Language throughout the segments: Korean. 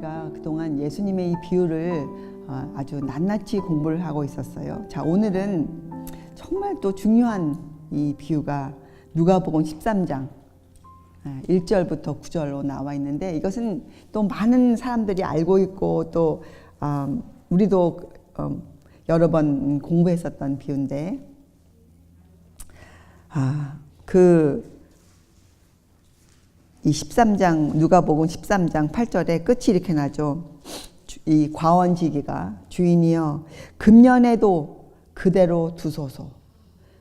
우리가 그동안 예수님의 이 비유를 아주 낱낱이 공부를 하고 있었어요. 자, 오늘은 정말 또 중요한 이 비유가 누가복음 13장 1절부터 9절로 나와 있는데, 이것은 또 많은 사람들이 알고 있고 또 우리도 여러 번 공부했었던 비유인데, 이 13장 누가복음 13장 8절에 끝이 이렇게 나죠. 이 과원지기가 주인이여 금년에도 그대로 두소서,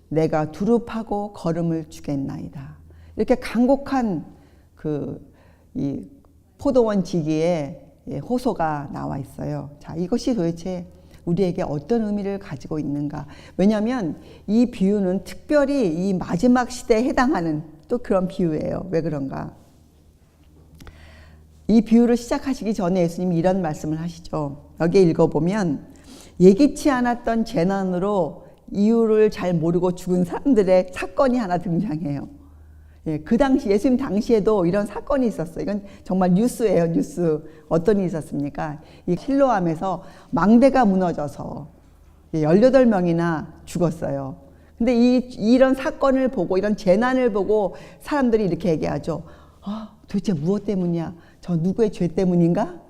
내가 두릅하고 거름을 주겠나이다. 이렇게 간곡한 이 포도원 지기의 호소가 나와 있어요. 자, 이것이 도대체 우리에게 어떤 의미를 가지고 있는가? 왜냐하면 이 비유는 특별히 이 마지막 시대에 해당하는 또 그런 비유예요. 왜 그런가? 이 비유를 시작하시기 전에 예수님이 이런 말씀을 하시죠. 여기에 읽어보면 예기치 않았던 재난으로 이유를 잘 모르고 죽은 사람들의 사건이 하나 등장해요. 그 당시 예수님 당시에도 이런 사건이 있었어요. 이건 정말 뉴스예요, 뉴스. 어떤 일이 있었습니까? 이 실로암에서 망대가 무너져서 18명이나 죽었어요. 근데 이런 사건을 보고, 이런 재난을 보고 사람들이 이렇게 얘기하죠. 도대체 무엇 때문이야? 저 누구의 죄 때문인가?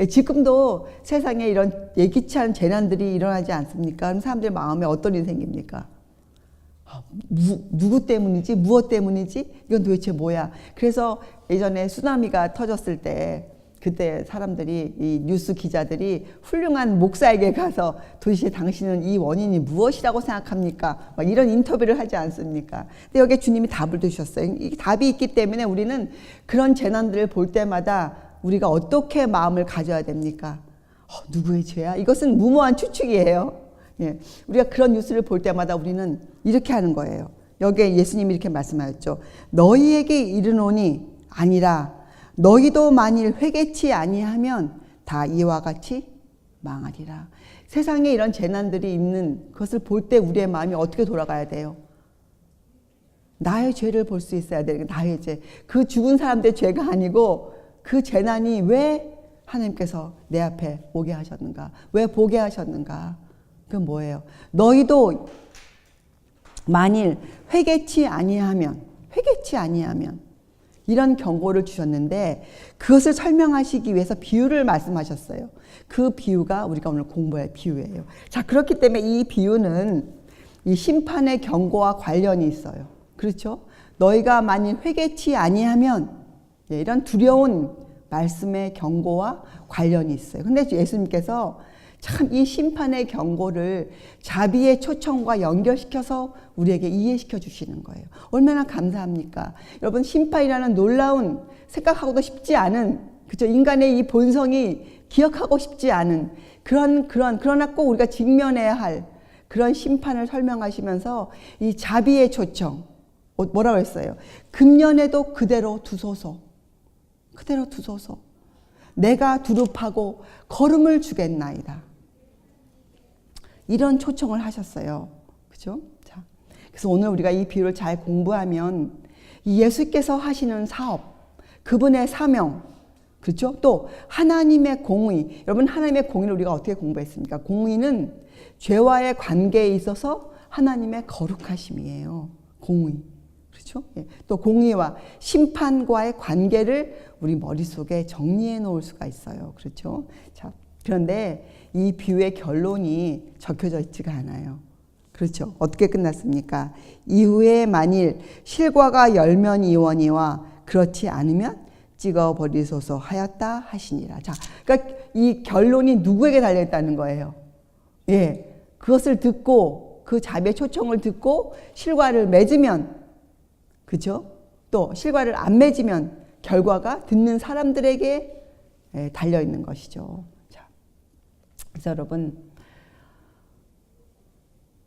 지금도 세상에 이런 예기치 않은 재난들이 일어나지 않습니까? 그럼 사람들 마음에 어떤 일이 생깁니까? 누구 때문이지? 무엇 때문이지? 이건 도대체 뭐야? 그래서 예전에 쓰나미가 터졌을 때 그때 사람들이, 이 뉴스 기자들이 훌륭한 목사에게 가서 도대체 당신은 이 원인이 무엇이라고 생각합니까? 막 이런 인터뷰를 하지 않습니까? 근데 여기에 주님이 답을 주셨어요. 이 답이 있기 때문에 우리는 그런 재난들을 볼 때마다 우리가 어떻게 마음을 가져야 됩니까? 누구의 죄야? 이것은 무모한 추측이에요. 우리가 그런 뉴스를 볼 때마다 우리는 이렇게 하는 거예요. 여기에 예수님이 이렇게 말씀하셨죠. 너희에게 이르노니 아니라 너희도 만일 회개치 아니하면 다 이와 같이 망하리라. 세상에 이런 재난들이 있는 것을 볼 때 우리의 마음이 어떻게 돌아가야 돼요? 나의 죄를 볼 수 있어야 돼요. 나의 죄. 그 죽은 사람들의 죄가 아니고 그 재난이 왜 하나님께서 내 앞에 오게 하셨는가? 왜 보게 하셨는가? 그건 뭐예요? 너희도 만일 회개치 아니하면 이런 경고를 주셨는데, 그것을 설명하시기 위해서 비유를 말씀하셨어요. 그 비유가 우리가 오늘 공부할 비유예요. 자, 그렇기 때문에 이 비유는 이 심판의 경고와 관련이 있어요. 그렇죠? 너희가 만일 회개치 아니하면, 이런 두려운 말씀의 경고와 관련이 있어요. 근데 예수님께서 참 이 심판의 경고를 자비의 초청과 연결시켜서 우리에게 이해시켜 주시는 거예요. 얼마나 감사합니까? 여러분, 심판이라는 놀라운, 생각하고도 쉽지 않은, 그죠? 인간의 이 본성이 기억하고 싶지 않은 그러나 꼭 우리가 직면해야 할 그런 심판을 설명하시면서 이 자비의 초청, 뭐라고 했어요? 금년에도 그대로 두소서. 그대로 두소서. 내가 두릅하고 거름을 주겠나이다. 이런 초청을 하셨어요. 그죠? 자, 그래서 오늘 우리가 이 비유를 잘 공부하면 이 예수께서 하시는 사업, 그분의 사명, 그렇죠? 또 하나님의 공의. 여러분, 하나님의 공의를 우리가 어떻게 공부했습니까? 공의는 죄와의 관계에 있어서 하나님의 거룩하심이에요. 공의. 그렇죠? 또 공의와 심판과의 관계를 우리 머릿속에 정리해 놓을 수가 있어요. 그렇죠? 자, 그런데 이 비유의 결론이 적혀져 있지가 않아요. 그렇죠? 어떻게 끝났습니까? 이후에 만일 실과가 열면 이원이와 그렇지 않으면 찍어버리소서 하였다 하시니라. 자, 그러니까 이 결론이 누구에게 달려있다는 거예요? 그것을 듣고, 그 자비의 초청을 듣고 실과를 맺으면, 그죠? 또 실과를 안 맺으면 결과가 듣는 사람들에게 달려있는 것이죠. 자, 그래서 여러분,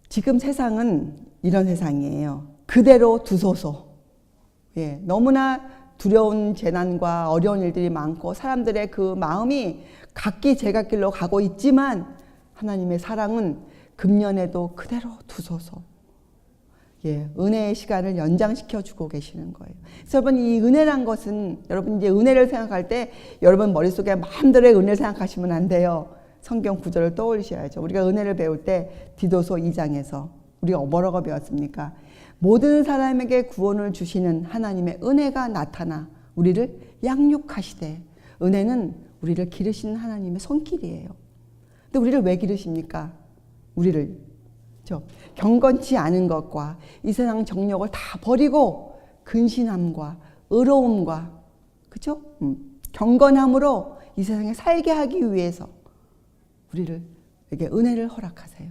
지금 세상은 이런 세상이에요. 그대로 두소서. 너무나 두려운 재난과 어려운 일들이 많고 사람들의 그 마음이 각기 제각길로 가고 있지만, 하나님의 사랑은 금년에도 그대로 두소서. 은혜의 시간을 연장시켜 주고 계시는 거예요. 그래서 여러분 이 은혜란 것은 여러분 이제 은혜를 생각할 때 여러분 머릿속에 마음대로의 은혜를 생각하시면 안 돼요. 성경 구절을 떠올리셔야죠. 우리가 은혜를 배울 때 디도서 2장에서 우리가 뭐라고 배웠습니까? 모든 사람에게 구원을 주시는 하나님의 은혜가 나타나 우리를 양육하시되 은혜는 우리를 기르시는 하나님의 손길이에요. 근데 우리를 왜 기르십니까? 우리를 경건치 않은 것과 이 세상 정욕을 다 버리고 근신함과 의로움과 그렇죠? 경건함으로 이 세상에 살게 하기 위해서 우리에게 은혜를 허락하세요.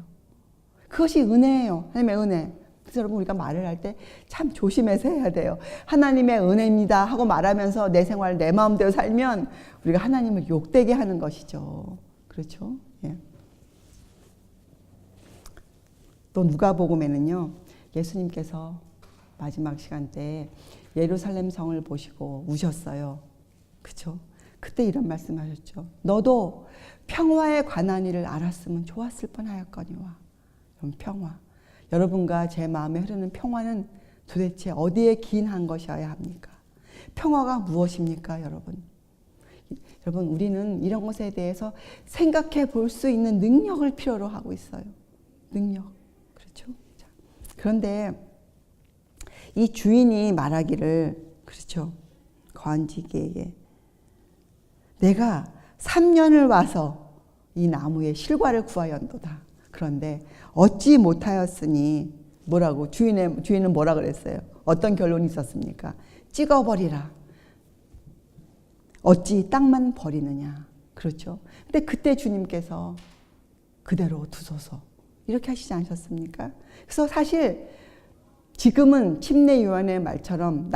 그것이 은혜예요. 하나님의 은혜. 그래서 여러분 우리가 말을 할 때 참 조심해서 해야 돼요. 하나님의 은혜입니다 하고 말하면서 내 생활 내 마음대로 살면 우리가 하나님을 욕되게 하는 것이죠. 그렇죠? 예. 또 누가복음에는요, 예수님께서 마지막 시간 때 예루살렘 성을 보시고 우셨어요. 그렇죠? 그때 이런 말씀하셨죠. 너도 평화에 관한 일을 알았으면 좋았을 뻔하였거니와. 그럼 평화. 여러분과 제 마음에 흐르는 평화는 도대체 어디에 기인한 것이어야 합니까? 평화가 무엇입니까, 여러분? 여러분, 우리는 이런 것에 대해서 생각해 볼 수 있는 능력을 필요로 하고 있어요. 능력. 그렇죠? 자, 그런데 이 주인이 말하기를, 그렇죠? 거한지기에게 내가 3년을 와서 이 나무의 실과를 구하였도다. 그런데 얻지 못하였으니 뭐라고 주인은 뭐라 그랬어요? 어떤 결론이 있었습니까? 찍어버리라. 어찌 땅만 버리느냐. 그렇죠? 근데 그때 주님께서 그대로 두소서 이렇게 하시지 않으셨습니까? 그래서 사실 지금은 침례 요한의 말처럼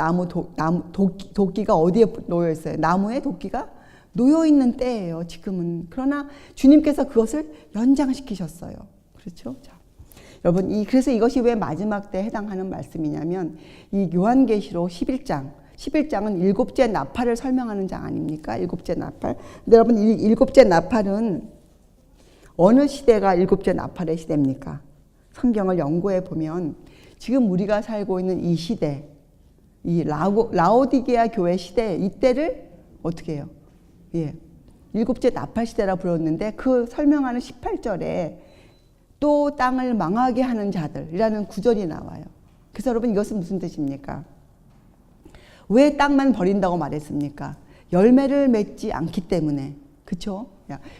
도끼가 어디에 놓여 있어요? 나무에 도끼가 놓여 있는 때예요. 지금은. 그러나 주님께서 그것을 연장시키셨어요. 그렇죠? 자, 여러분 그래서 이것이 왜 마지막 때에 해당하는 말씀이냐면 이 요한계시록 11장은 일곱째 나팔을 설명하는 장 아닙니까? 일곱째 나팔. 근데 여러분 이 일곱째 나팔은 어느 시대가 일곱째 나팔의 시대입니까? 성경을 연구해 보면 지금 우리가 살고 있는 이 시대, 이 라오디게아 교회 시대 이때를 어떻게 해요? 일곱째 나팔 시대라 불렀는데 그 설명하는 18절에 또 땅을 망하게 하는 자들이라는 구절이 나와요. 그래서 여러분 이것은 무슨 뜻입니까? 왜 땅만 버린다고 말했습니까? 열매를 맺지 않기 때문에. 그렇죠?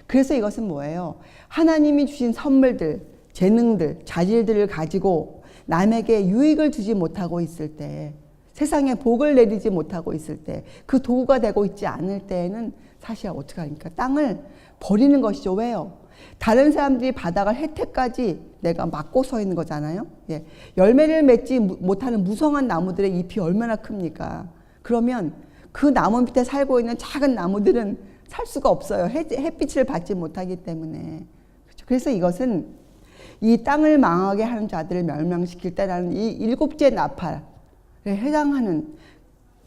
그래서 이것은 뭐예요? 하나님이 주신 선물들, 재능들, 자질들을 가지고 남에게 유익을 주지 못하고 있을 때, 세상에 복을 내리지 못하고 있을 때, 그 도구가 되고 있지 않을 때에는 사실 어떻게 하니까 땅을 버리는 것이죠. 왜요? 다른 사람들이 받아갈 혜택까지 내가 막고 서 있는 거잖아요. 열매를 맺지 못하는 무성한 나무들의 잎이 얼마나 큽니까? 그러면 그 나무 밑에 살고 있는 작은 나무들은 살 수가 없어요. 햇빛을 받지 못하기 때문에. 그렇죠? 그래서 이것은 이 땅을 망하게 하는 자들을 멸망시킬 때라는 이 일곱째 나팔에 해당하는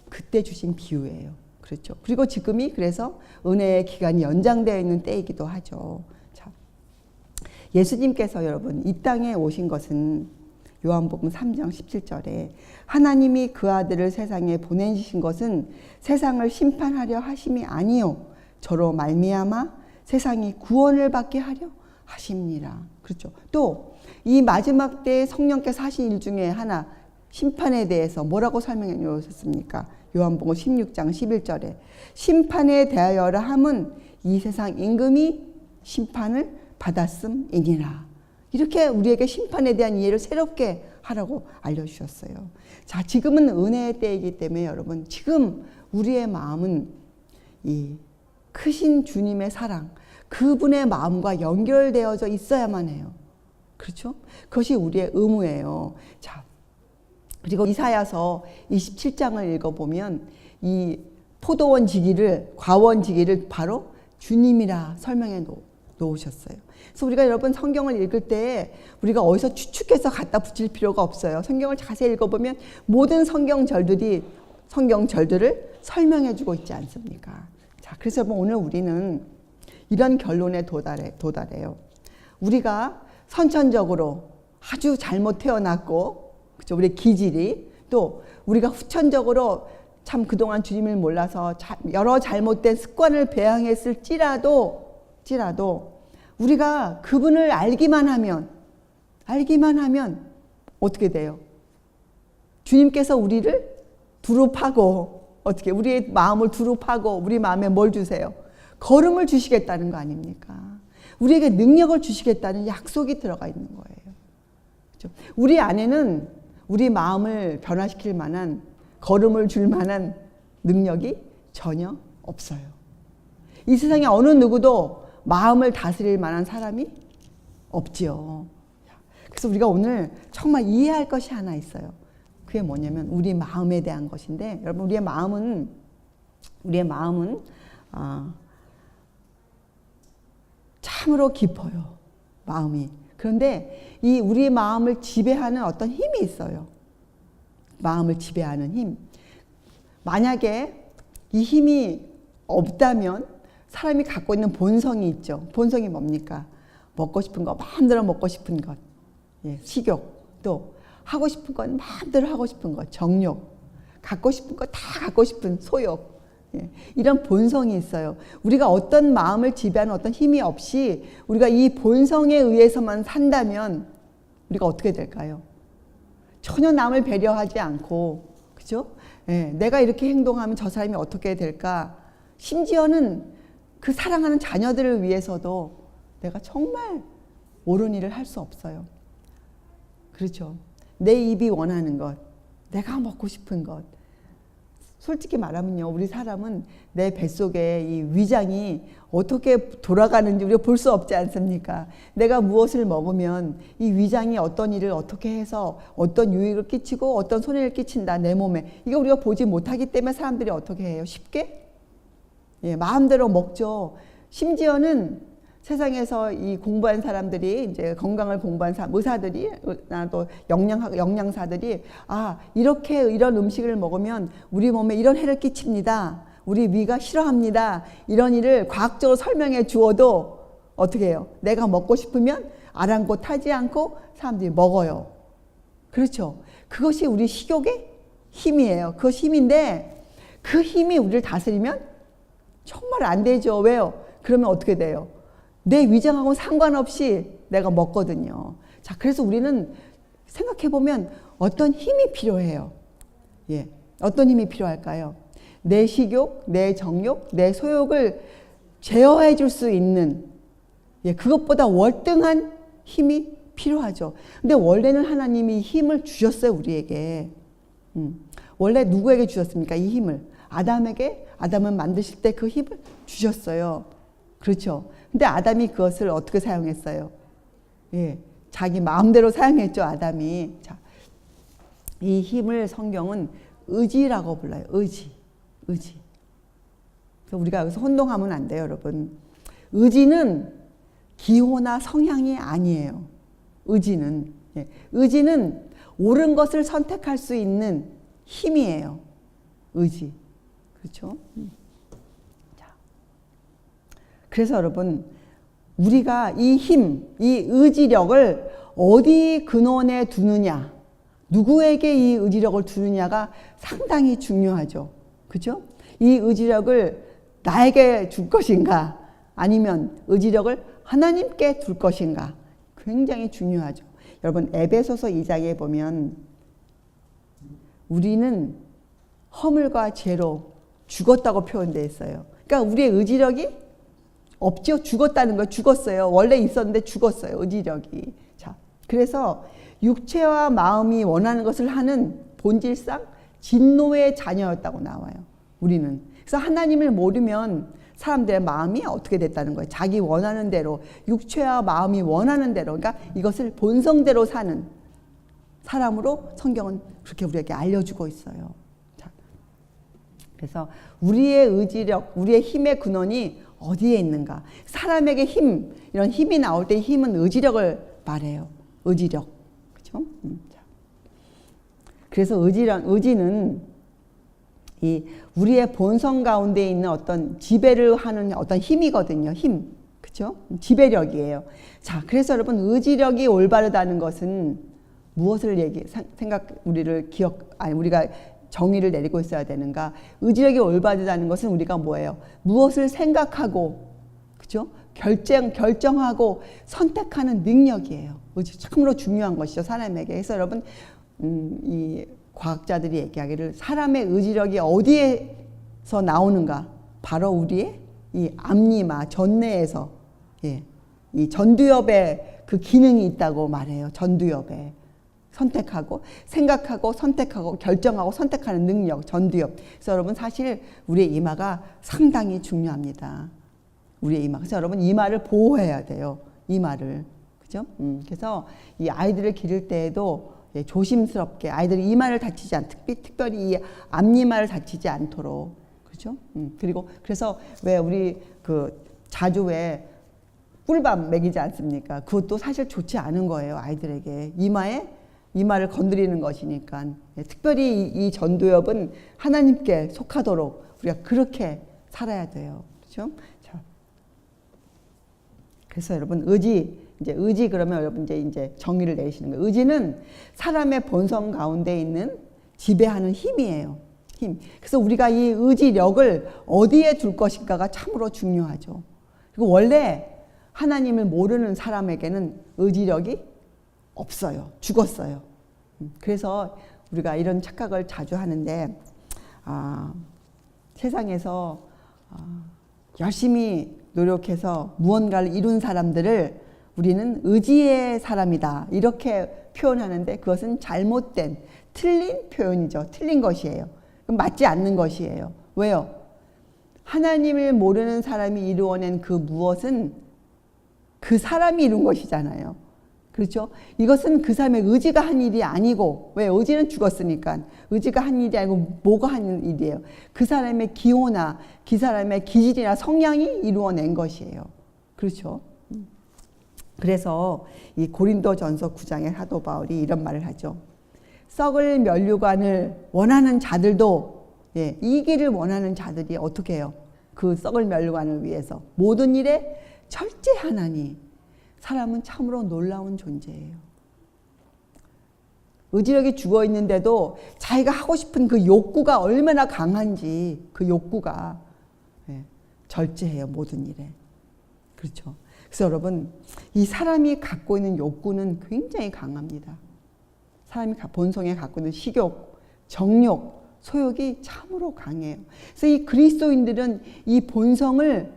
그때 주신 비유예요. 그렇죠. 그리고 지금이 그래서 은혜의 기간이 연장되어 있는 때이기도 하죠. 자, 예수님께서 여러분 이 땅에 오신 것은 요한복음 3장 17절에 하나님이 그 아들을 세상에 보내신 것은 세상을 심판하려 하심이 아니요 저로 말미암아 세상이 구원을 받게 하려 하심니라. 그렇죠. 또 이 마지막 때에 성령께서 하신 일 중에 하나 심판에 대해서 뭐라고 설명해 놓으셨습니까? 요한복음 16장 11절에 심판에 대하여라 함은 이 세상 임금이 심판을 받았음이니라. 이렇게 우리에게 심판에 대한 이해를 새롭게 하라고 알려주셨어요. 자, 지금은 은혜의 때이기 때문에 여러분 지금 우리의 마음은 이 크신 주님의 사랑, 그분의 마음과 연결되어져 있어야만 해요. 그렇죠? 그것이 우리의 의무예요. 자, 그리고 이사야서 27장을 읽어보면 이 포도원 지기를, 과원 지기를 바로 주님이라 설명해 놓으셨어요. 그래서 우리가 여러분 성경을 읽을 때 우리가 어디서 추측해서 갖다 붙일 필요가 없어요. 성경을 자세히 읽어보면 모든 성경절들을 설명해 주고 있지 않습니까? 자, 그래서 오늘 우리는 이런 결론에 도달해요. 우리가 선천적으로 아주 잘못 태어났고 그죠? 우리의 기질이. 또 우리가 후천적으로 참 그동안 주님을 몰라서 여러 잘못된 습관을 배양했을지라도 우리가 그분을 알기만 하면 어떻게 돼요? 주님께서 우리를 두루 파고 어떻게 우리의 마음을 두루 파고 우리 마음에 뭘 주세요? 걸음을 주시겠다는 거 아닙니까? 우리에게 능력을 주시겠다는 약속이 들어가 있는 거예요. 그렇죠? 우리 안에는 우리 마음을 변화시킬 만한 걸음을 줄 만한 능력이 전혀 없어요. 이 세상에 어느 누구도 마음을 다스릴 만한 사람이 없지요. 그래서 우리가 오늘 정말 이해할 것이 하나 있어요. 그게 뭐냐면 우리 마음에 대한 것인데, 여러분 우리의 마음은 참으로 깊어요. 마음이. 그런데 이 우리 마음을 지배하는 어떤 힘이 있어요. 마음을 지배하는 힘. 만약에 이 힘이 없다면 사람이 갖고 있는 본성이 있죠. 본성이 뭡니까? 먹고 싶은 거, 마음대로 먹고 싶은 것. 예, 식욕. 또 하고 싶은 건 마음대로 하고 싶은 것. 정욕. 갖고 싶은 거 다 갖고 싶은 소욕. 예, 이런 본성이 있어요. 우리가 어떤 마음을 지배하는 어떤 힘이 없이 우리가 이 본성에 의해서만 산다면 우리가 어떻게 될까요? 전혀 남을 배려하지 않고, 그죠? 예, 내가 이렇게 행동하면 저 사람이 어떻게 될까? 심지어는 그 사랑하는 자녀들을 위해서도 내가 정말 옳은 일을 할 수 없어요. 그렇죠? 내 입이 원하는 것, 내가 먹고 싶은 것. 솔직히 말하면요, 우리 사람은 내 뱃속에 이 위장이 어떻게 돌아가는지 우리가 볼 수 없지 않습니까? 내가 무엇을 먹으면 이 위장이 어떤 일을 어떻게 해서 어떤 유익을 끼치고 어떤 손해를 끼친다, 내 몸에. 이거 우리가 보지 못하기 때문에 사람들이 어떻게 해요? 쉽게? 예, 마음대로 먹죠. 심지어는 세상에서 이 공부한 사람들이, 이제 건강을 공부한 의사들이, 또 영양사들이, 이렇게 이런 음식을 먹으면 우리 몸에 이런 해를 끼칩니다. 우리 위가 싫어합니다. 이런 일을 과학적으로 설명해 주어도 어떻게 해요? 내가 먹고 싶으면 아랑곳하지 않고 사람들이 먹어요. 그렇죠? 그것이 우리 식욕의 힘이에요. 그것이 힘인데 그 힘이 우리를 다스리면 정말 안 되죠. 왜요? 그러면 어떻게 돼요? 내 위장하고는 상관없이 내가 먹거든요. 자, 그래서 우리는 생각해보면 어떤 힘이 필요해요. 예, 어떤 힘이 필요할까요? 내 식욕, 내 정욕, 내 소욕을 제어해 줄 수 있는, 예, 그것보다 월등한 힘이 필요하죠. 근데 원래는 하나님이 힘을 주셨어요, 우리에게. 원래 누구에게 주셨습니까? 이 힘을. 아담을 만드실 때 그 힘을 주셨어요. 그렇죠. 근데 아담이 그것을 어떻게 사용했어요? 예, 자기 마음대로 사용했죠, 아담이. 자, 이 힘을 성경은 의지라고 불러요. 의지. 그래서 우리가 여기서 혼동하면 안 돼요, 여러분. 의지는 기호나 성향이 아니에요. 의지는. 예, 의지는 옳은 것을 선택할 수 있는 힘이에요. 의지. 그렇죠? 그래서 여러분, 우리가 이 힘, 이 의지력을 어디 근원에 두느냐, 누구에게 이 의지력을 두느냐가 상당히 중요하죠. 그죠? 이 의지력을 나에게 줄 것인가, 아니면 의지력을 하나님께 둘 것인가, 굉장히 중요하죠. 여러분, 에베소서 2장에 보면 우리는 허물과 죄로 죽었다고 표현되어 있어요. 그러니까 우리의 의지력이 없죠. 죽었다는 거. 죽었어요. 원래 있었는데 죽었어요. 의지력이. 자, 그래서 육체와 마음이 원하는 것을 하는 본질상 진노의 자녀였다고 나와요. 우리는. 그래서 하나님을 모르면 사람들의 마음이 어떻게 됐다는 거예요. 자기 원하는 대로, 육체와 마음이 원하는 대로, 그러니까 이것을 본성대로 사는 사람으로 성경은 그렇게 우리에게 알려주고 있어요. 자, 그래서 우리의 의지력, 우리의 힘의 근원이 어디에 있는가? 사람에게 힘, 이런 힘이 나올 때 힘은 의지력을 말해요. 의지력. 그죠? 그래서 의지는 이 우리의 본성 가운데 있는 어떤 지배를 하는 어떤 힘이거든요. 힘. 그죠? 지배력이에요. 자, 그래서 여러분, 의지력이 올바르다는 것은 무엇을 우리를 우리가 정의를 내리고 있어야 되는가? 의지력이 올바르다는 것은 우리가 뭐예요? 무엇을 생각하고, 그죠? 결정하고 선택하는 능력이에요. 의지 참으로 중요한 것이죠, 사람에게. 그래서 여러분, 이 과학자들이 얘기하기를 사람의 의지력이 어디에서 나오는가? 바로 우리의 이 앞니마, 전내에서, 예, 이 전두엽에 그 기능이 있다고 말해요. 전두엽에. 선택하고, 생각하고, 선택하고, 결정하고, 선택하는 능력, 전두엽. 그래서 여러분, 사실 우리의 이마가 상당히 중요합니다. 우리의 이마. 그래서 여러분, 이마를 보호해야 돼요. 이마를. 그죠? 그래서 이 아이들을 기를 때에도 예, 조심스럽게 아이들이 이마를 다치지 특별히 이 앞니마를 다치지 않도록. 그죠? 그리고 그래서 왜 우리 자주 왜 꿀밤 먹이지 않습니까? 그것도 사실 좋지 않은 거예요. 아이들에게. 이마를 건드리는 것이니까. 예, 특별히 이 전두엽은 하나님께 속하도록 우리가 그렇게 살아야 돼요. 그렇죠? 자, 그래서 여러분 의지 그러면 여러분 이제 정의를 내리시는 거예요. 의지는 사람의 본성 가운데 있는 지배하는 힘이에요. 힘. 그래서 우리가 이 의지력을 어디에 둘 것인가가 참으로 중요하죠. 그리고 원래 하나님을 모르는 사람에게는 의지력이 없어요. 죽었어요. 그래서 우리가 이런 착각을 자주 하는데 세상에서 열심히 노력해서 무언가를 이룬 사람들을 우리는 의지의 사람이다 이렇게 표현하는데 그것은 잘못된 틀린 표현이죠. 틀린 것이에요. 맞지 않는 것이에요. 왜요? 하나님을 모르는 사람이 이루어낸 그 무엇은 그 사람이 이룬 것이잖아요. 그렇죠? 이것은 그 사람의 의지가 한 일이 아니고, 왜? 의지는 죽었으니까. 의지가 한 일이 아니고 뭐가 한 일이에요? 그 사람의 기호나 그 사람의 기질이나 성향이 이루어낸 것이에요. 그렇죠? 그래서 이 고린도전서 9장의 사도 바울이 이런 말을 하죠. 썩을 면류관을 원하는 자들도, 예, 이기를 원하는 자들이 어떻게 해요? 그 썩을 면류관을 위해서 모든 일에 절제하나니 사람은 참으로 놀라운 존재예요. 의지력이 죽어 있는데도 자기가 하고 싶은 그 욕구가 얼마나 강한지 그 욕구가, 예, 절제해요. 모든 일에. 그렇죠. 그래서 여러분, 이 사람이 갖고 있는 욕구는 굉장히 강합니다. 사람이 본성에 갖고 있는 식욕, 정욕, 소욕이 참으로 강해요. 그래서 이 그리스도인들은 이 본성을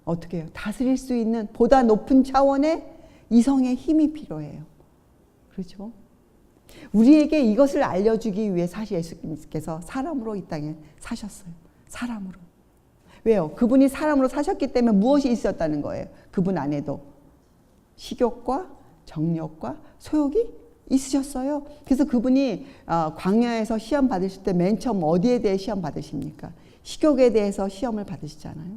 어떻게 해요? 다스릴 수 있는 보다 높은 차원의 이성의 힘이 필요해요. 그렇죠? 우리에게 이것을 알려주기 위해 사실 예수님께서 사람으로 이 땅에 사셨어요. 사람으로. 왜요? 그분이 사람으로 사셨기 때문에 무엇이 있었다는 거예요. 그분 안에도 식욕과 정욕과 소욕이 있으셨어요. 그래서 그분이 광야에서 시험 받으실 때 맨 처음 어디에 대해 시험 받으십니까? 식욕에 대해서 시험을 받으시잖아요.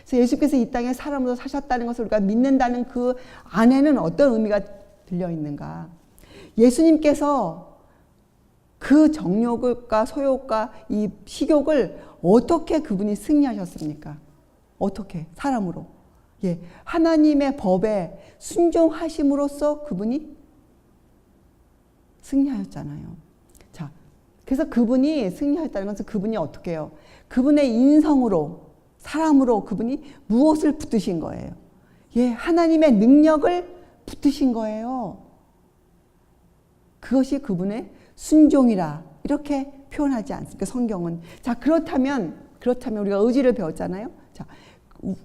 그래서 예수께서 이 땅에 사람으로 사셨다는 것을 우리가 믿는다는 그 안에는 어떤 의미가 들려 있는가? 예수님께서 그 정욕과 소욕과 이 식욕을 어떻게 그분이 승리하셨습니까? 어떻게? 사람으로. 예, 하나님의 법에 순종하심으로써 그분이 승리하였잖아요. 자, 그래서 그분이 승리하였다는 것은 그분이 어떻게 해요? 그분의 인성으로, 사람으로 그분이 무엇을 붙드신 거예요? 예, 하나님의 능력을 붙드신 거예요. 그것이 그분의 순종이라 이렇게 표현하지 않습니까? 성경은. 자, 그렇다면 우리가 의지를 배웠잖아요. 자,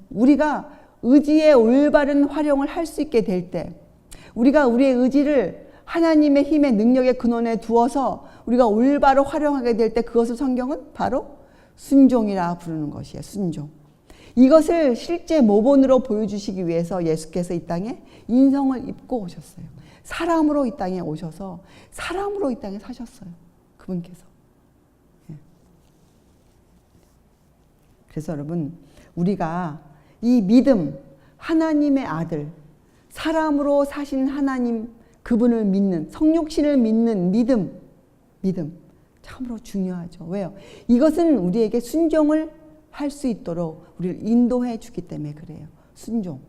우리가 의지의 올바른 활용을 할 수 있게 될 때, 우리가 우리의 의지를 하나님의 힘의 능력의 근원에 두어서 우리가 올바로 활용하게 될 때 그것을 성경은 바로 순종이라 부르는 것이에요. 순종. 이것을 실제 모본으로 보여주시기 위해서 예수께서 이 땅에 인성을 입고 오셨어요. 사람으로 이 땅에 오셔서 사람으로 이 땅에 사셨어요. 그분께서. 예. 그래서 여러분, 우리가 이 믿음, 하나님의 아들, 사람으로 사신 하나님, 그분을 믿는, 성육신을 믿는 믿음 참으로 중요하죠. 왜요? 이것은 우리에게 순종을 할 수 있도록 우리를 인도해 주기 때문에 그래요. 순종.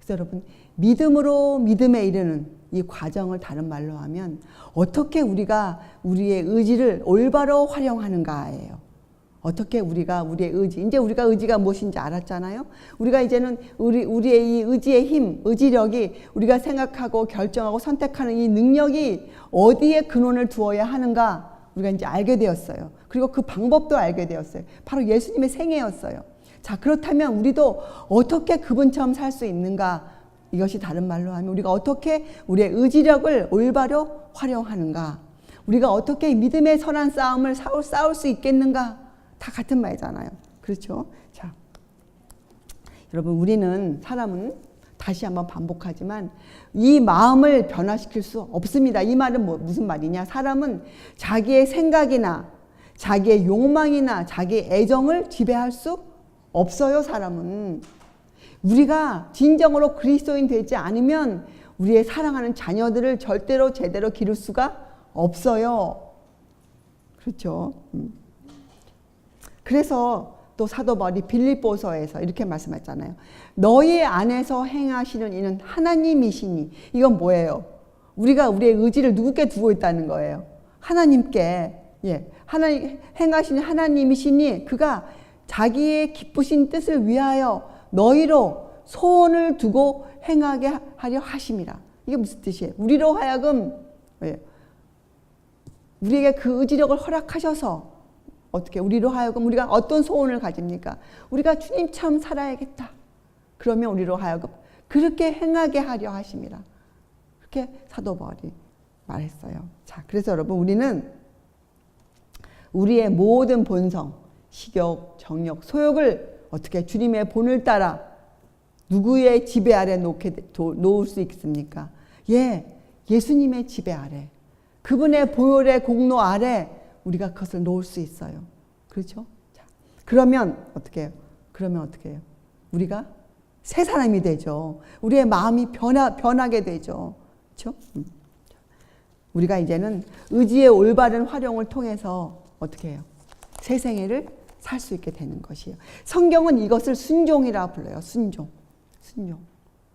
그래서 여러분, 믿음으로 믿음에 이르는 이 과정을 다른 말로 하면 어떻게 우리가 우리의 의지를 올바로 활용하는가예요. 어떻게 우리가 우리의 의지, 이제 우리가 의지가 무엇인지 알았잖아요. 우리가 이제는 우리의 이 의지의 힘, 의지력이 우리가 생각하고 결정하고 선택하는 이 능력이 어디에 근원을 두어야 하는가 우리가 이제 알게 되었어요. 그리고 그 방법도 알게 되었어요. 바로 예수님의 생애였어요. 자, 그렇다면 우리도 어떻게 그분처럼 살 수 있는가? 이것이 다른 말로 하면 우리가 어떻게 우리의 의지력을 올바로 활용하는가? 우리가 어떻게 믿음의 선한 싸움을 싸울 수 있겠는가? 다 같은 말이잖아요. 그렇죠? 자, 여러분, 사람은 다시 한번 반복하지만 이 마음을 변화시킬 수 없습니다. 이 말은 무슨 말이냐? 사람은 자기의 생각이나 자기의 욕망이나 자기의 애정을 지배할 수 없어요. 사람은. 우리가 진정으로 그리스도인 되지 않으면 우리의 사랑하는 자녀들을 절대로 제대로 기를 수가 없어요. 그렇죠? 그래서 또 사도 바울이 빌립보서에서 이렇게 말씀했잖아요. 너희 안에서 행하시는 이는 하나님이시니. 이건 뭐예요? 우리가 우리의 의지를 누구께 두고 있다는 거예요? 하나님께. 예, 행하시는 하나님이시니 그가 자기의 기쁘신 뜻을 위하여 너희로 소원을 두고 행하게 하려 하심이라. 이게 무슨 뜻이에요? 우리로 하여금 우리에게 그 의지력을 허락하셔서 어떻게 우리로 하여금 우리가 어떤 소원을 가집니까? 우리가 주님처럼 살아야겠다. 그러면 우리로 하여금 그렇게 행하게 하려 하심이라. 그렇게 사도 바울이 말했어요. 자, 그래서 여러분, 우리는 우리의 모든 본성, 식욕, 정욕, 소욕을 어떻게 주님의 본을 따라 누구의 지배 아래 놓을 수 있습니까? 예수님의 지배 아래, 그분의 보혈의 공로 아래 우리가 그것을 놓을 수 있어요. 그렇죠? 자, 그러면 어떻게 해요? 우리가 새 사람이 되죠. 우리의 마음이 변하게 되죠. 그렇죠? 우리가 이제는 의지의 올바른 활용을 통해서 어떻게 해요? 새 생애를 살 수 있게 되는 것이에요. 성경은 이것을 순종이라 불러요. 순종.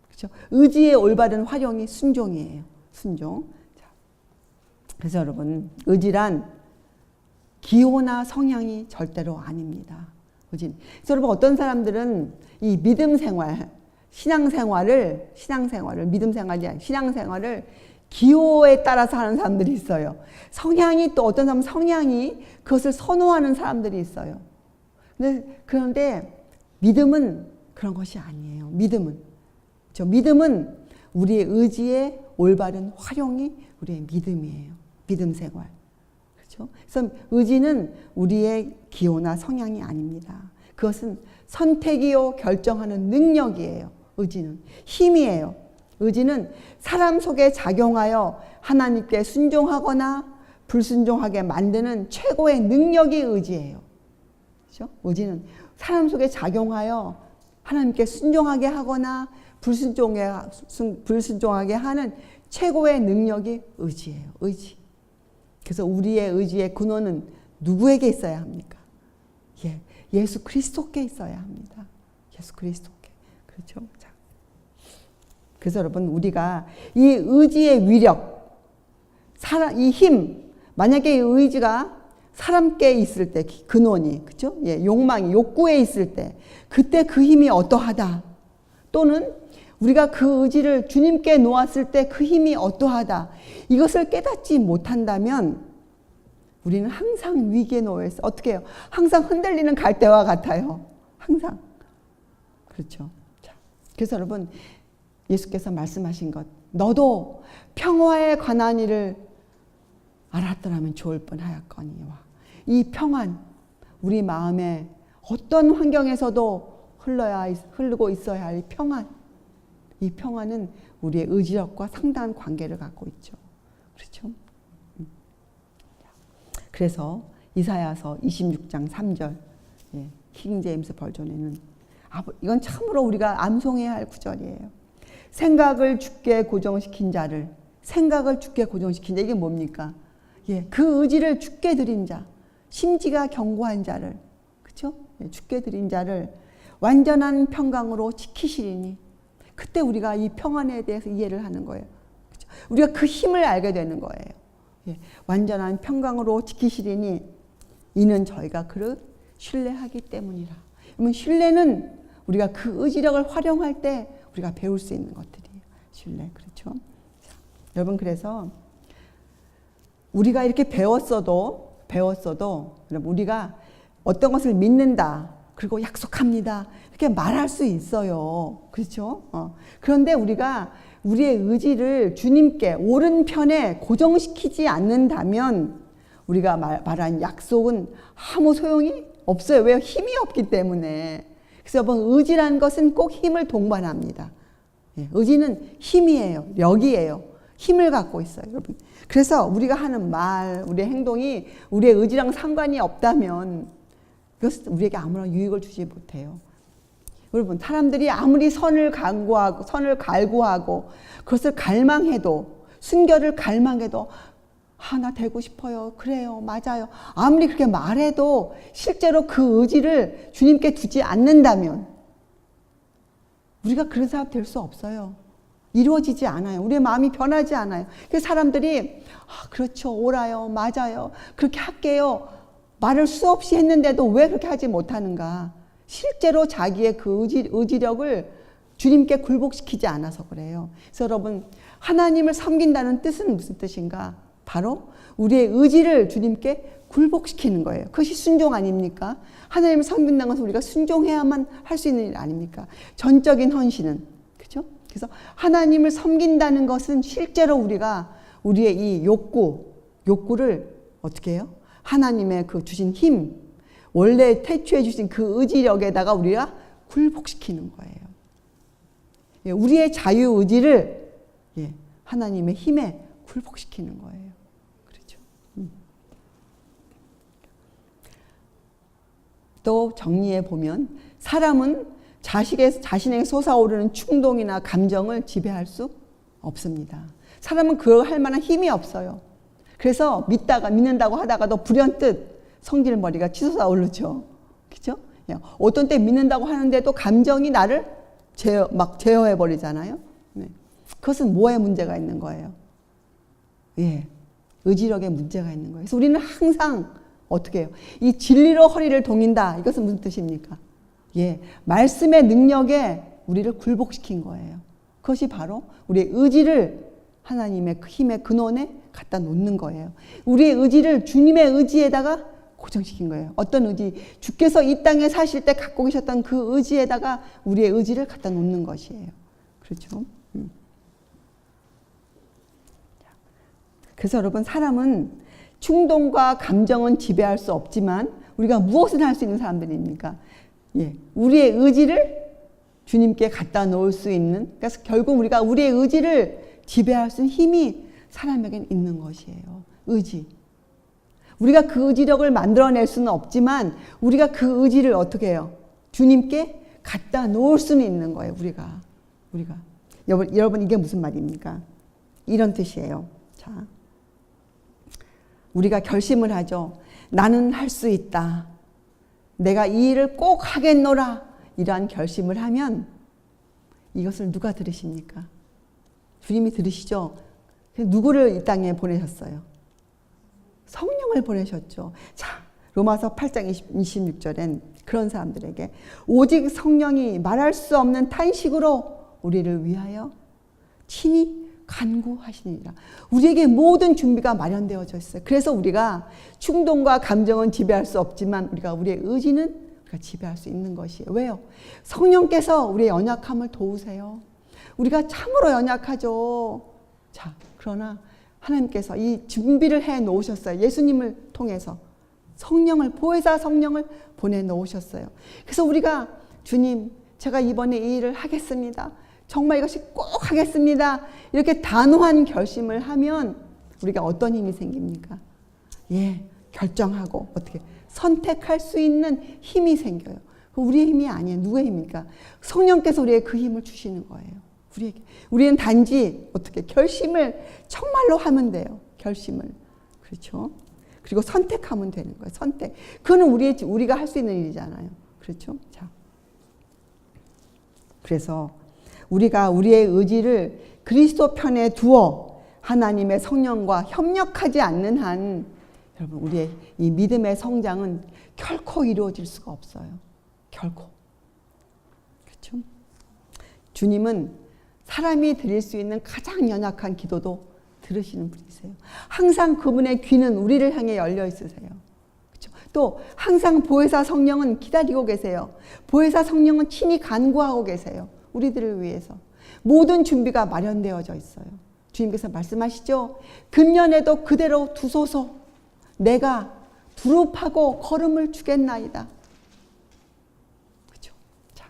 그렇죠? 의지의 올바른 활용이 순종이에요. 순종. 자, 그래서 여러분, 의지란 기호나 성향이 절대로 아닙니다. 그래서 여러분, 어떤 사람들은 이 믿음 생활, 신앙생활을 기호에 따라서 하는 사람들이 있어요. 성향이 또 어떤 사람은 성향이 그것을 선호하는 사람들이 있어요. 그런데 믿음은 그런 것이 아니에요. 믿음은 우리의 의지의 올바른 활용이 우리의 믿음이에요. 믿음 생활. 그렇죠? 그래서 의지는 우리의 기호나 성향이 아닙니다. 그것은 선택이요 결정하는 능력이에요. 의지는 힘이에요. 의지는 사람 속에 작용하여 하나님께 순종하거나 불순종하게 만드는 최고의 능력이 의지예요. 그렇죠? 의지는 사람 속에 작용하여 하나님께 순종하게 하거나 불순종하게 하는 최고의 능력이 의지예요. 의지. 그래서 우리의 의지의 근원은 누구에게 있어야 합니까? 예수 그리스도께 있어야 합니다. 예수 그리스도께. 그렇죠? 자. 그래서 여러분, 우리가 이 의지의 위력, 이 힘, 만약에 이 의지가 사람께 있을 때, 근원이, 그렇죠? 욕망이, 욕구에 있을 때, 그때 그 힘이 어떠하다. 또는 우리가 그 의지를 주님께 놓았을 때 그 힘이 어떠하다. 이것을 깨닫지 못한다면 우리는 항상 위기에 놓여 있어. 어떻게 해요? 항상 흔들리는 갈대와 같아요. 항상. 그렇죠. 자, 그래서 여러분, 예수께서 말씀하신 것, 너도 평화에 관한 일을 알았더라면 좋을 뻔하였거니와. 이 평안, 우리 마음에 어떤 환경에서도 흐르고 있어야 할 평안, 이 평안은 우리의 의지력과 상당한 관계를 갖고 있죠. 그렇죠? 그래서 이사야서 26장 3절, 킹제임스 버전에는 이건 참으로 우리가 암송해야 할 구절이에요. 생각을 주께 고정시킨 자, 이게 뭡니까? 그 의지를 주께 드린 자, 심지가 견고한 자를, 그렇죠? 주께 드린 자를 완전한 평강으로 지키시리니. 그때 우리가 이 평안에 대해서 이해를 하는 거예요. 그렇죠? 우리가 그 힘을 알게 되는 거예요. 예, 완전한 평강으로 지키시리니 이는 저희가 그를 신뢰하기 때문이라. 그러면 신뢰는 우리가 그 의지력을 활용할 때 우리가 배울 수 있는 것들이에요. 신뢰. 그렇죠? 자, 여러분 그래서 우리가 이렇게 배웠어도 우리가 어떤 것을 믿는다. 그리고 약속합니다. 이렇게 말할 수 있어요. 그렇죠? 그런데 우리가 우리의 의지를 주님께 옳은 편에 고정시키지 않는다면 우리가 말한 약속은 아무 소용이 없어요. 왜요? 힘이 없기 때문에. 그래서 여러분 의지라는 것은 꼭 힘을 동반합니다. 의지는 힘이에요. 력이에요. 힘을 갖고 있어요, 여러분. 그래서 우리가 하는 말, 우리의 행동이 우리의 의지랑 상관이 없다면 그것은 우리에게 아무런 유익을 주지 못해요. 여러분, 사람들이 아무리 선을 갈구하고 그것을 갈망해도, 순결을 갈망해도 나 되고 싶어요. 그래요. 맞아요. 아무리 그렇게 말해도 실제로 그 의지를 주님께 두지 않는다면 우리가 그런 사람 될 수 없어요. 이루어지지 않아요. 우리의 마음이 변하지 않아요. 그래서 사람들이 그렇죠. 옳아요. 맞아요. 그렇게 할게요. 말을 수없이 했는데도 왜 그렇게 하지 못하는가? 실제로 자기의 그 의지력을 주님께 굴복시키지 않아서 그래요. 그래서 여러분, 하나님을 섬긴다는 뜻은 무슨 뜻인가? 바로 우리의 의지를 주님께 굴복시키는 거예요. 그것이 순종 아닙니까? 하나님을 섬긴다는 것은 우리가 순종해야만 할 수 있는 일 아닙니까? 전적인 헌신은. 그죠? 그래서 하나님을 섬긴다는 것은 실제로 우리가 우리의 이 욕구를 어떻게 해요? 하나님의 그 주신 힘, 원래 태초에 주신 그 의지력에다가 우리가 굴복시키는 거예요. 우리의 자유의지를 하나님의 힘에 굴복시키는 거예요. 그렇죠? 또 정리해 보면 사람은 자신에게 솟아오르는 충동이나 감정을 지배할 수 없습니다. 사람은 그걸 할 만한 힘이 없어요. 그래서 믿는다고 하다가도 불현듯 성질머리가 치솟아 오르죠. 그죠? 어떤 때 믿는다고 하는데도 감정이 나를 제어해 버리잖아요. 그것은 뭐에 문제가 있는 거예요? 의지력에 문제가 있는 거예요. 그래서 우리는 항상 어떻게 해요? 이 진리로 허리를 동인다. 이것은 무슨 뜻입니까? 말씀의 능력에 우리를 굴복시킨 거예요. 그것이 바로 우리의 의지를 하나님의 힘의 근원에 갖다 놓는 거예요. 우리의 의지를 주님의 의지에다가 고정시킨 거예요. 어떤 의지? 주께서 이 땅에 사실 때 갖고 계셨던 그 의지에다가 우리의 의지를 갖다 놓는 것이에요. 그렇죠? 그래서 여러분, 사람은 충동과 감정은 지배할 수 없지만 우리가 무엇을 할 수 있는 사람들입니까? 우리의 의지를 주님께 갖다 놓을 수 있는, 그래서 결국 우리가 우리의 의지를 지배할 수 있는 힘이 사람에게는 있는 것이에요. 의지. 우리가 그 의지력을 만들어낼 수는 없지만 우리가 그 의지를 어떻게 해요? 주님께 갖다 놓을 수는 있는 거예요. 우리가. 여러분 이게 무슨 말입니까? 이런 뜻이에요. 자, 우리가 결심을 하죠. 나는 할 수 있다. 내가 이 일을 꼭 하겠노라. 이러한 결심을 하면 이것을 누가 들으십니까? 주님이 들으시죠? 누구를 이 땅에 보내셨어요? 성령을 보내셨죠. 자, 로마서 8장 26절엔 그런 사람들에게 오직 성령이 말할 수 없는 탄식으로 우리를 위하여 친히 간구하시니라. 우리에게 모든 준비가 마련되어져 있어요. 그래서 우리가 충동과 감정은 지배할 수 없지만 우리의 의지는 우리가 지배할 수 있는 것이에요. 왜요? 성령께서 우리의 연약함을 도우세요. 우리가 참으로 연약하죠. 자, 그러나 하나님께서 이 준비를 해 놓으셨어요. 예수님을 통해서 보혜사 성령을 보내 놓으셨어요. 그래서 우리가 주님, 제가 이번에 이 일을 하겠습니다. 정말 이것이 꼭 하겠습니다. 이렇게 단호한 결심을 하면 우리가 어떤 힘이 생깁니까? 결정하고 어떻게 선택할 수 있는 힘이 생겨요. 우리의 힘이 아니에요. 누구의 힘입니까? 성령께서 우리에게 그 힘을 주시는 거예요. 우리는 단지 어떻게 결심을 정말로 하면 돼요. 결심을. 그렇죠? 그리고 선택하면 되는 거예요. 선택. 그거는 우리가 할 수 있는 일이잖아요. 그렇죠? 자. 그래서 우리가 우리의 의지를 그리스도 편에 두어 하나님의 성령과 협력하지 않는 한 여러분 우리의 이 믿음의 성장은 결코 이루어질 수가 없어요. 결코. 그렇죠? 주님은 사람이 드릴 수 있는 가장 연약한 기도도 들으시는 분이세요. 항상 그분의 귀는 우리를 향해 열려 있으세요. 그렇죠? 또 항상 보혜사 성령은 기다리고 계세요. 보혜사 성령은 친히 간구하고 계세요. 우리들을 위해서. 모든 준비가 마련되어져 있어요. 주님께서 말씀하시죠. 금년에도 그대로 두소서. 내가 두릅하고 걸음을 주겠나이다. 그렇죠? 자.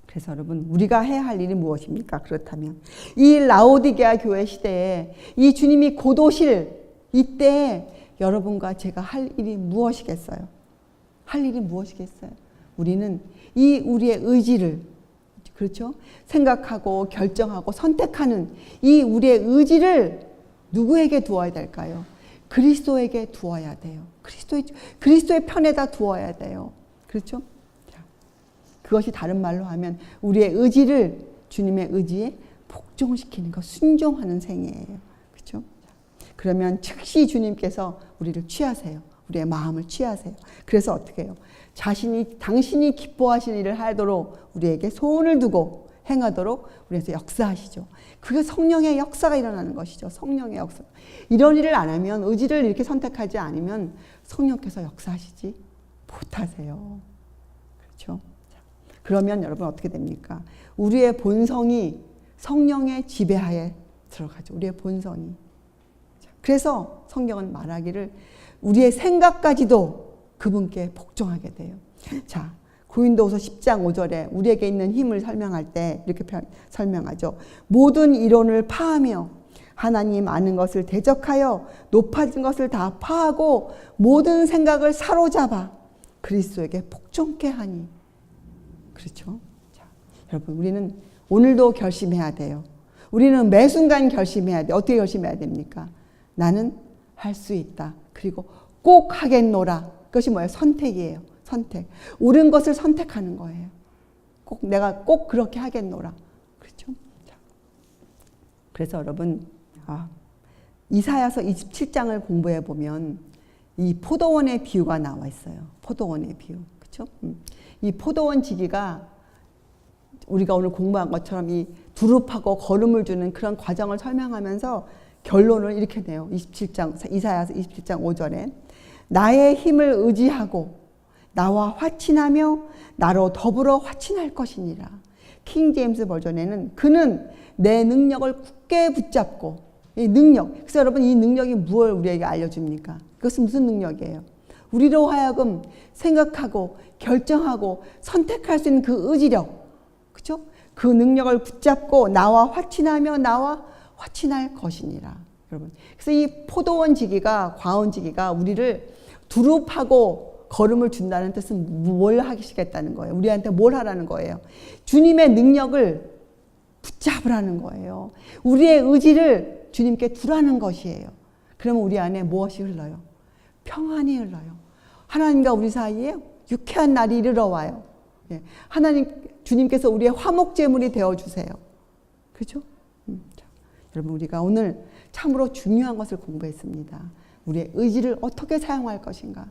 그래서 여러분 우리가 해야 할 일이 무엇입니까? 그렇다면 이 라오디게아 교회 시대에 이 주님이 곧 오실 이때 여러분과 제가 할 일이 무엇이겠어요? 할 일이 무엇이겠어요? 우리는 이 우리의 의지를 그렇죠? 생각하고 결정하고 선택하는 이 우리의 의지를 누구에게 두어야 될까요? 그리스도에게 두어야 돼요. 그리스도의 편에다 두어야 돼요. 그렇죠? 그것이 다른 말로 하면 우리의 의지를 주님의 의지에 복종시키는 것, 순종하는 생애예요. 그렇죠? 그러면 즉시 주님께서 우리를 취하세요. 우리의 마음을 취하세요. 그래서 어떻게 해요? 당신이 기뻐하시는 일을 하도록 우리에게 소원을 두고 행하도록 우리에서 역사하시죠. 그게 성령의 역사가 일어나는 것이죠. 성령의 역사. 이런 일을 안 하면, 의지를 이렇게 선택하지 않으면 성령께서 역사하시지 못하세요. 그렇죠? 그러면 여러분 어떻게 됩니까? 우리의 본성이 성령의 지배하에 들어가죠. 우리의 본성이. 그래서 성경은 말하기를 우리의 생각까지도 그분께 복종하게 돼요. 자, 고린도후서 10장 5절에 우리에게 있는 힘을 설명할 때 이렇게 설명하죠. 모든 이론을 파하며 하나님 아는 것을 대적하여 높아진 것을 다 파하고 모든 생각을 사로잡아 그리스도에게 복종케 하니. 그렇죠? 자, 여러분 우리는 오늘도 결심해야 돼요. 우리는 매 순간 결심해야 돼요. 어떻게 결심해야 됩니까? 나는 할 수 있다. 그리고 꼭 하겠노라. 그것이 뭐예요? 선택이에요. 선택. 옳은 것을 선택하는 거예요. 내가 꼭 그렇게 하겠노라. 그렇죠? 자, 그래서 여러분 이사야서 27장을 공부해 보면 이 포도원의 비유가 나와 있어요. 포도원의 비유. 그렇죠? 이 포도원 지기가 우리가 오늘 공부한 것처럼 이 두릅하고 거름을 주는 그런 과정을 설명하면서 결론을 이렇게 내요. 이사야서 27장 5절에 나의 힘을 의지하고 나와 화친하며 나로 더불어 화친할 것이니라. 킹 제임스 버전에는 그는 내 능력을 굳게 붙잡고, 이 능력. 그래서 여러분 이 능력이 무엇을 우리에게 알려줍니까? 그것은 무슨 능력이에요? 우리로 하여금 생각하고 결정하고 선택할 수 있는 그 의지력. 그렇죠? 그 능력을 붙잡고 나와 화친하며 나와 화친할 것이니라. 여러분. 그래서 이 포도원 지기가, 과원 지기가 우리를 두릅하고 걸음을 준다는 뜻은 뭘 하시겠다는 거예요? 우리한테 뭘 하라는 거예요? 주님의 능력을 붙잡으라는 거예요. 우리의 의지를 주님께 두라는 것이에요. 그러면 우리 안에 무엇이 흘러요? 평안이 흘러요. 하나님과 우리 사이에 유쾌한 날이 이르러 와요. 주님께서 우리의 화목제물이 되어주세요. 그렇죠? 자, 여러분 우리가 오늘 참으로 중요한 것을 공부했습니다. 우리의 의지를 어떻게 사용할 것인가?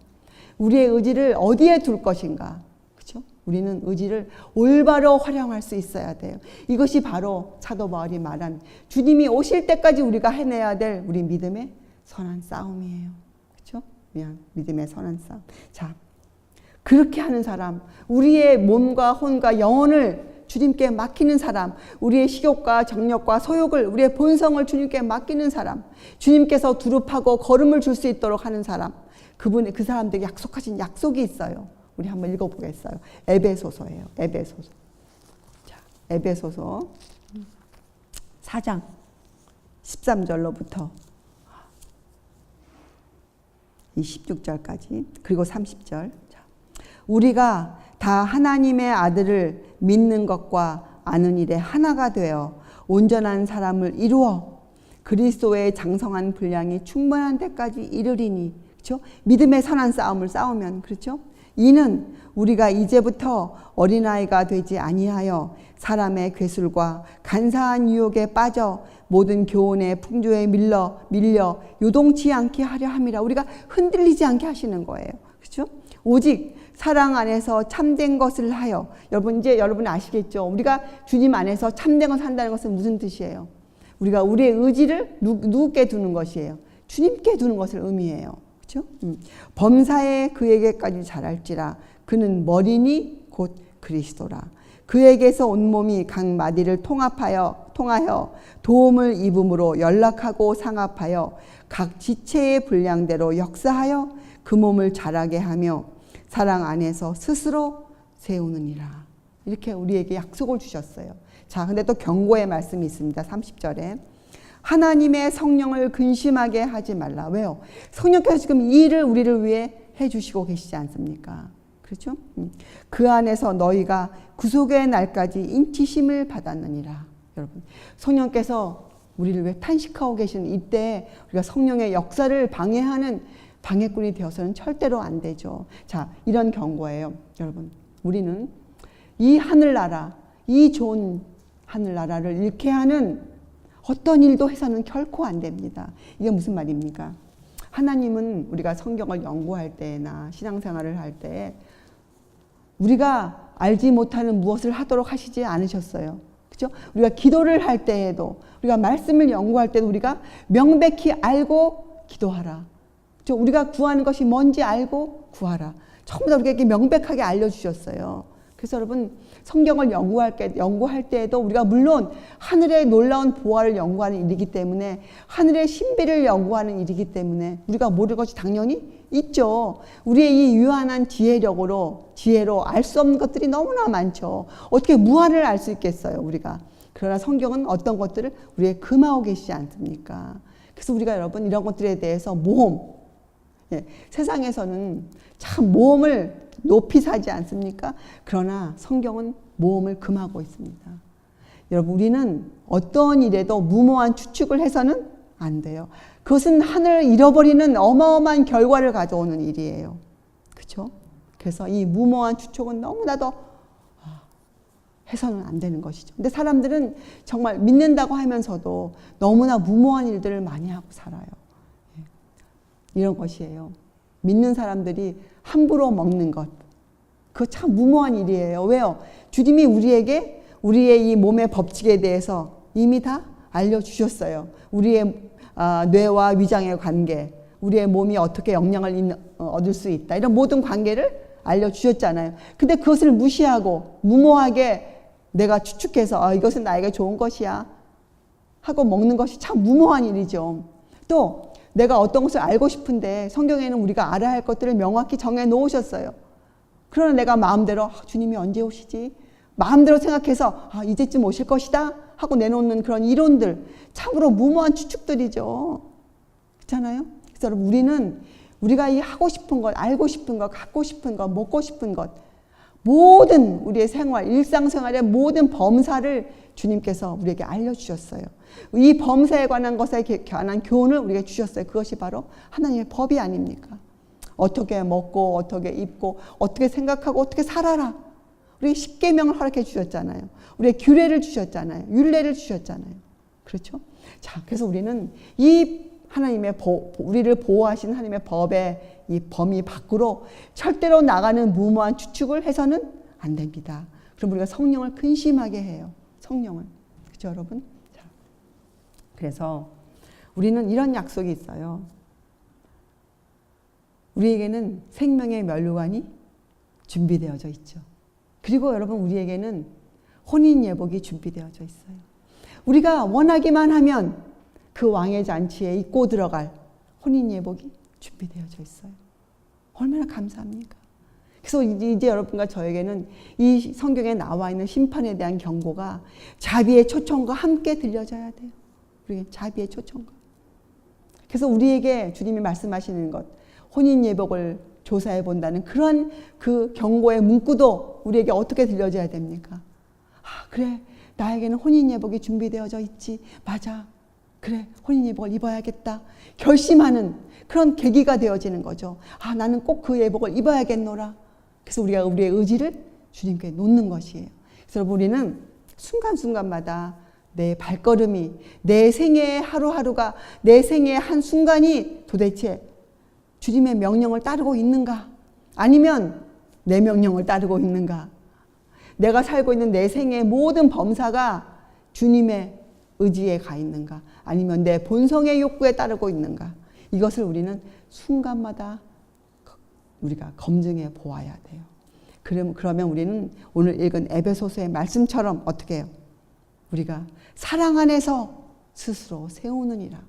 우리의 의지를 어디에 둘 것인가? 그렇죠? 우리는 의지를 올바로 활용할 수 있어야 돼요. 이것이 바로 사도 바울이 말한 주님이 오실 때까지 우리가 해내야 될 우리 믿음의 선한 싸움이에요. 그렇죠? 믿음의 선한 싸움. 자, 그렇게 하는 사람, 우리의 몸과 혼과 영혼을 주님께 맡기는 사람, 우리의 식욕과 정욕과 소욕을, 우리의 본성을 주님께 맡기는 사람, 주님께서 두릅하고 걸음을 줄 수 있도록 하는 사람, 그 사람들에게 약속하신 약속이 있어요. 우리 한번 읽어보겠어요. 에베소서예요. 에베소서. 자, 에베소서 4장 13절로부터 16절까지 그리고 30절. 자, 우리가 다 하나님의 아들을 믿는 것과 아는 일에 하나가 되어 온전한 사람을 이루어 그리스도의 장성한 분량이 충만한 데까지 이르리니. 그렇죠? 믿음의 선한 싸움을 싸우면, 그렇죠? 이는 우리가 이제부터 어린아이가 되지 아니하여 사람의 괴술과 간사한 유혹에 빠져 모든 교훈의 풍조에 밀려 요동치 않게 하려 함이라. 우리가 흔들리지 않게 하시는 거예요. 그렇죠? 오직 사랑 안에서 참된 것을 하여. 여러분, 이제 여러분 아시겠죠? 우리가 주님 안에서 참된 것을 한다는 것은 무슨 뜻이에요? 우리가 우리의 의지를 누구께 두는 것이에요? 주님께 두는 것을 의미해요. 그렇죠? 범사에 그에게까지 자랄지라. 그는 머리니 곧 그리스도라. 그에게서 온 몸이 각 마디를 통하여 도움을 입음으로 연락하고 상합하여 각 지체의 분량대로 역사하여 그 몸을 자라게 하며 사랑 안에서 스스로 세우느니라. 이렇게 우리에게 약속을 주셨어요. 자, 근데 또 경고의 말씀이 있습니다. 30절에 하나님의 성령을 근심하게 하지 말라. 왜요? 성령께서 지금 이 일을 우리를 위해 해주시고 계시지 않습니까? 그렇죠? 그 안에서 너희가 구속의 날까지 인치심을 받았느니라. 여러분, 성령께서 우리를 위해 탄식하고 계시는 이때 우리가 성령의 역사를 방해하는 방해꾼이 되어서는 절대로 안 되죠. 자, 이런 경고예요. 여러분, 우리는 이 하늘나라, 이 좋은 하늘나라를 잃게 하는 어떤 일도 해서는 결코 안 됩니다. 이게 무슨 말입니까? 하나님은 우리가 성경을 연구할 때나 신앙생활을 할 때 우리가 알지 못하는 무엇을 하도록 하시지 않으셨어요. 그렇죠? 우리가 기도를 할 때에도, 우리가 말씀을 연구할 때도 우리가 명백히 알고 기도하라. 그렇죠? 우리가 구하는 것이 뭔지 알고 구하라. 전부 다 우리에게 명백하게 알려주셨어요. 그래서 여러분, 성경을 연구할 때에도 우리가 물론 하늘의 놀라운 보화를 연구하는 일이기 때문에, 하늘의 신비를 연구하는 일이기 때문에 우리가 모를 것이 당연히 있죠. 우리의 이 유한한 지혜로 알 수 없는 것들이 너무나 많죠. 어떻게 무한을 알 수 있겠어요, 우리가. 그러나 성경은 어떤 것들을 우리에게 금하고 계시지 않습니까? 그래서 우리가 여러분 이런 것들에 대해서 세상에서는 참 모험을 높이 사지 않습니까? 그러나 성경은 모험을 금하고 있습니다. 여러분, 우리는 어떤 일에도 무모한 추측을 해서는 안 돼요. 그것은 하늘을 잃어버리는 어마어마한 결과를 가져오는 일이에요. 그렇죠? 그래서 이 무모한 추측은 너무나도 해서는 안 되는 것이죠. 근데 사람들은 정말 믿는다고 하면서도 너무나 무모한 일들을 많이 하고 살아요. 이런 것이에요. 믿는 사람들이 함부로 먹는 것, 그거 참 무모한 일이에요. 왜요? 주님이 우리에게 우리의 이 몸의 법칙에 대해서 이미 다 알려주셨어요. 우리의 뇌와 위장의 관계, 우리의 몸이 어떻게 영양을 얻을 수 있다, 이런 모든 관계를 알려주셨잖아요. 근데 그것을 무시하고 무모하게 내가 추측해서 이것은 나에게 좋은 것이야 하고 먹는 것이 참 무모한 일이죠. 또 내가 어떤 것을 알고 싶은데 성경에는 우리가 알아야 할 것들을 명확히 정해 놓으셨어요. 그러나 내가 마음대로 주님이 언제 오시지? 마음대로 생각해서 이제쯤 오실 것이다 하고 내놓는 그런 이론들, 참으로 무모한 추측들이죠. 그렇잖아요? 그래서 여러분, 우리가 이 하고 싶은 것, 알고 싶은 것, 갖고 싶은 것, 먹고 싶은 것, 모든 우리의 생활, 일상생활의 모든 범사를 주님께서 우리에게 알려주셨어요. 이 범사에 관한 것에 관한 교훈을 우리에게 주셨어요. 그것이 바로 하나님의 법이 아닙니까? 어떻게 먹고, 어떻게 입고, 어떻게 생각하고, 어떻게 살아라. 우리에게 십계명을 허락해 주셨잖아요. 우리에게 규례를 주셨잖아요. 율례를 주셨잖아요. 그렇죠? 자, 그래서 우리는 이 하나님의 우리를 보호하신 하나님의 법의 이 범위 밖으로 절대로 나가는 무모한 추측을 해서는 안 됩니다. 그럼 우리가 성령을 근심하게 해요. 성령을. 그렇죠, 여러분? 자, 그래서 우리는 이런 약속이 있어요. 우리에게는 생명의 면류관이 준비되어져 있죠. 그리고 여러분, 우리에게는 혼인 예복이 준비되어져 있어요. 우리가 원하기만 하면 그 왕의 잔치에 입고 들어갈 혼인 예복이 준비되어져 있어요. 얼마나 감사합니까? 그래서 이제 여러분과 저에게는 이 성경에 나와 있는 심판에 대한 경고가 자비의 초청과 함께 들려져야 돼요. 우리에게 자비의 초청과. 그래서 우리에게 주님이 말씀하시는 것, 혼인 예복을 조사해 본다는 그런 그 경고의 문구도 우리에게 어떻게 들려져야 됩니까? 그래, 나에게는 혼인 예복이 준비되어져 있지. 맞아. 그래, 혼인 예복을 입어야겠다. 결심하는 그런 계기가 되어지는 거죠. 나는 꼭 그 예복을 입어야겠노라. 그래서 우리가 우리의 의지를 주님께 놓는 것이에요. 그래서 여러분, 우리는 순간순간마다 내 발걸음이, 내 생애의 하루하루가, 내 생애의 한순간이 도대체 주님의 명령을 따르고 있는가? 아니면 내 명령을 따르고 있는가? 내가 살고 있는 내 생애의 모든 범사가 주님의 의지에 가 있는가? 아니면 내 본성의 욕구에 따르고 있는가? 이것을 우리는 순간마다 우리가 검증해 보아야 돼요. 그러면 우리는 오늘 읽은 에베소서의 말씀처럼 어떻게 해요? 우리가 사랑 안에서 스스로 세우느니라.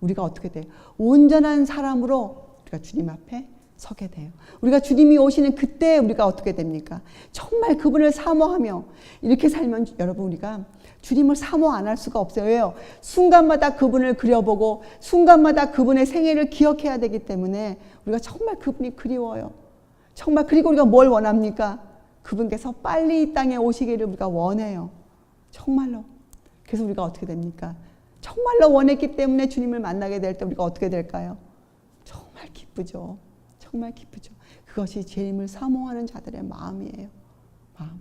우리가 어떻게 돼요? 온전한 사람으로 우리가 주님 앞에 서게 돼요. 우리가 주님이 오시는 그때 우리가 어떻게 됩니까? 정말 그분을 사모하며 이렇게 살면 여러분, 우리가 주님을 사모 안 할 수가 없어요. 왜요? 순간마다 그분을 그려보고 순간마다 그분의 생애를 기억해야 되기 때문에 우리가 정말 그분이 그리워요. 정말. 그리고 우리가 뭘 원합니까? 그분께서 빨리 이 땅에 오시기를 우리가 원해요. 정말로. 그래서 우리가 어떻게 됩니까? 정말로 원했기 때문에 주님을 만나게 될 때 우리가 어떻게 될까요? 정말 기쁘죠. 정말 기쁘죠. 그것이 주님을 사모하는 자들의 마음이에요. 마음.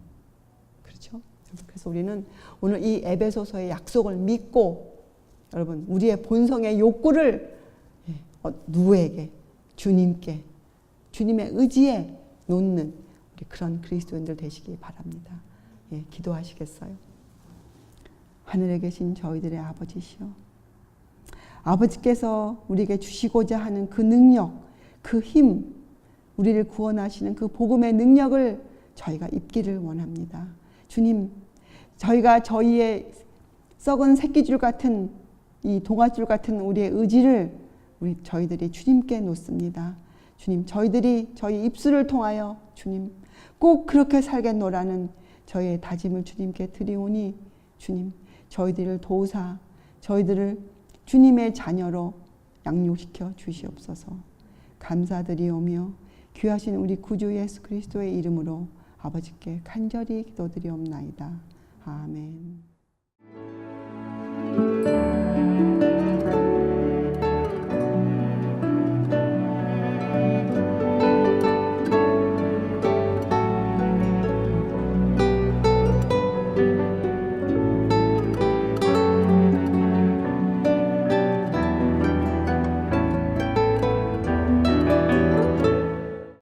그렇죠? 그래서 우리는 오늘 이 에베소서의 약속을 믿고, 여러분, 우리의 본성의 욕구를 누구에게? 주님께, 주님의 의지에 놓는 우리 그런 그리스도인들 되시기 바랍니다. 예, 기도하시겠어요? 하늘에 계신 저희들의 아버지시여, 아버지께서 우리에게 주시고자 하는 그 능력, 그 힘, 우리를 구원하시는 그 복음의 능력을 저희가 입기를 원합니다. 주님, 저희가 저희의 썩은 새끼줄 같은 이 동아줄 같은 우리의 의지를 저희들이 주님께 놓습니다. 주님, 저희들이 저희 입술을 통하여 주님 꼭 그렇게 살겠노라는 저희의 다짐을 주님께 드리오니, 주님, 저희들을 도우사 저희들을 주님의 자녀로 양육시켜 주시옵소서. 감사드리오며 귀하신 우리 구주 예수 그리스도의 이름으로 아버지께 간절히 기도드리옵나이다. 아멘.